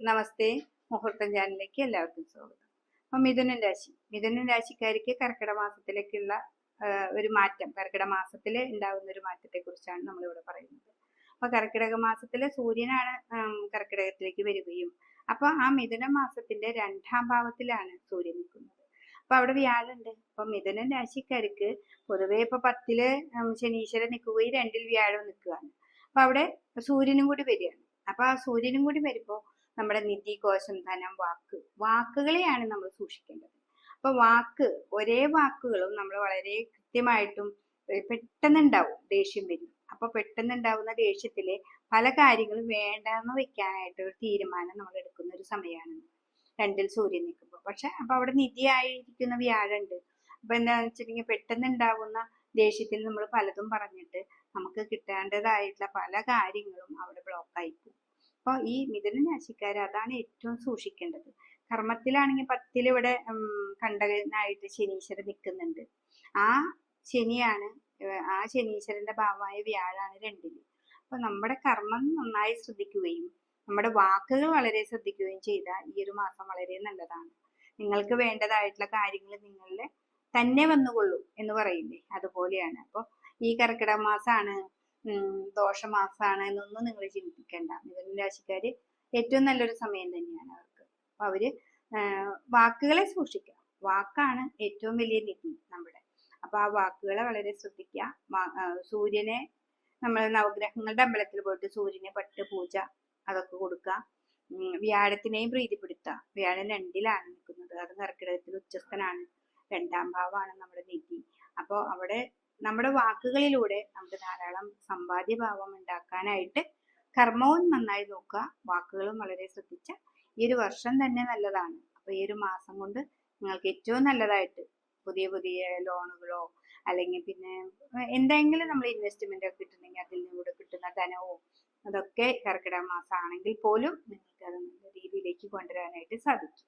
നമസ്തേ. മുഹൂർത്തം ചാനലിലേക്ക് എല്ലാവർക്കും സ്വാഗതം. അപ്പം മിഥുനൻ രാശിക്കാർക്ക് കർക്കിടക മാസത്തിലേക്കുള്ള ഒരു മാറ്റം, കർക്കിടക മാസത്തിൽ ഉണ്ടാകുന്ന ഒരു മാറ്റത്തെ കുറിച്ചാണ് നമ്മളിവിടെ പറയുന്നത്. അപ്പൊ കർക്കിടക മാസത്തിലെ സൂര്യനാണ് കർക്കിടകത്തിലേക്ക് വരികയും അപ്പൊ ആ മിഥുന മാസത്തിന്റെ 2ാം ഭാവത്തിലാണ് സൂര്യൻ നിൽക്കുന്നത്. അപ്പൊ അവിടെ വ്യാഴുണ്ട്. അപ്പൊ മിഥുനൻ രാശിക്കാർക്ക് പൊതുവെ ഇപ്പൊ 10ല് ശനീശ്വരൻ നിൽക്കുകയും 2ൽ വ്യാഴം നിൽക്കുകയാണ്. അപ്പൊ അവിടെ സൂര്യനും കൂടി വരികയാണ്. അപ്പൊ ആ സൂര്യനും കൂടി വരുമ്പോ നമ്മുടെ നിധി, കോശം, ധനം, വാക്കുകളെയാണ് നമ്മൾ സൂക്ഷിക്കേണ്ടത്. അപ്പൊ ഒരേ വാക്കുകളും നമ്മൾ വളരെ കൃത്യമായിട്ടും പെട്ടെന്നുണ്ടാവും, ദേഷ്യം വരും. അപ്പൊ പെട്ടെന്നുണ്ടാവുന്ന ദേഷ്യത്തില് പല കാര്യങ്ങളും വേണ്ടെന്ന് വെക്കാനായിട്ട് ഒരു തീരുമാനം നമ്മൾ എടുക്കുന്ന ഒരു സമയമാണ് 2ൽ സൂര്യൻ നിൽക്കുമ്പോൾ. പക്ഷെ അപ്പൊ അവിടെ നിധിയായിരിക്കുന്ന വ്യാഴുണ്ട്. അപ്പൊ എന്താണെന്ന് വെച്ചിട്ടുണ്ടെങ്കിൽ പെട്ടെന്നുണ്ടാവുന്ന ദേഷ്യത്തിൽ നമ്മൾ പലതും പറഞ്ഞിട്ട് നമുക്ക് കിട്ടേണ്ടതായിട്ടുള്ള പല കാര്യങ്ങളും അവിടെ ബ്ലോക്കായി പോകും. അപ്പൊ ഈ മിഥുന രാശിക്കാർ അതാണ് ഏറ്റവും സൂക്ഷിക്കേണ്ടത്. കർമ്മത്തിലാണെങ്കിൽ 10ൽ ഇവിടെ കണ്ടകനായിട്ട് ശനീശ്വരൻ നിൽക്കുന്നുണ്ട്. ആ ശനീശ്വരന്റെ ഭാവമായ വ്യാഴാണ് 2ൽ. അപ്പൊ നമ്മുടെ കർമ്മം നന്നായി ശ്രദ്ധിക്കുകയും നമ്മുടെ വാക്കുകൾ വളരെ ശ്രദ്ധിക്കുകയും ചെയ്താൽ ഈ ഒരു മാസം വളരെ നല്ലതാണ്. നിങ്ങൾക്ക് വേണ്ടതായിട്ടുള്ള കാര്യങ്ങൾ നിങ്ങളിൽ തന്നെ വന്നുകൊള്ളൂ എന്ന് പറയില്ലേ, അതുപോലെയാണ്. അപ്പൊ ഈ കർക്കിടക മാസമാണ് ദോഷമാസാണ് എന്നൊന്നും നിങ്ങൾ ചിന്തിക്കേണ്ട. മിഥുന രാശിക്കാര് ഏറ്റവും നല്ലൊരു സമയം തന്നെയാണ് അവർക്ക്. അപ്പൊ അവര് വാക്കുകളെ സൂക്ഷിക്കുക. വാക്കാണ് ഏറ്റവും വലിയ നിധി നമ്മുടെ. അപ്പൊ ആ വാക്കുകളെ വളരെ ശ്രദ്ധിക്കുക. സൂര്യനെ നമ്മൾ നവഗ്രഹങ്ങളുടെ അമ്പലത്തിൽ പോയിട്ട് സൂര്യനെ പട്ട് പൂജ അതൊക്കെ കൊടുക്കുക. വ്യാഴത്തിനെയും പ്രീതിപ്പെടുത്തുക. വ്യാഴം 2ലാണ് നിൽക്കുന്നത്. അത് കർക്കിടകത്തിൽ ഉച്ചസ്ഥനാണ്. 2ാം ഭാവമാണ് നമ്മുടെ നിധി. അപ്പോൾ അവിടെ നമ്മുടെ വാക്കുകളിലൂടെ നമുക്ക് ധാരാളം സമ്പാദ്യഭാവം ഉണ്ടാക്കാനായിട്ട് കർമ്മവും നന്നായി നോക്കുക, വാക്കുകളും വളരെ ശ്രദ്ധിച്ച ഈ ഒരു വർഷം തന്നെ നല്ലതാണ്. അപ്പൊ ഈ ഒരു മാസം കൊണ്ട് നിങ്ങൾക്ക് ഏറ്റവും നല്ലതായിട്ട് പുതിയ ലോണുകളോ അല്ലെങ്കിൽ പിന്നെ എന്തെങ്കിലും നമ്മൾ ഇൻവെസ്റ്റ്മെന്റ് ഒക്കെ കിട്ടുന്നെങ്കിൽ അതിൽ നിന്നൂടെ കിട്ടുന്ന ധനവും അതൊക്കെ കർക്കിടക മാസം ആണെങ്കിൽ പോലും നിങ്ങൾക്ക് അത് നല്ല രീതിയിലേക്ക് കൊണ്ടുവരാനായിട്ട് സാധിക്കും.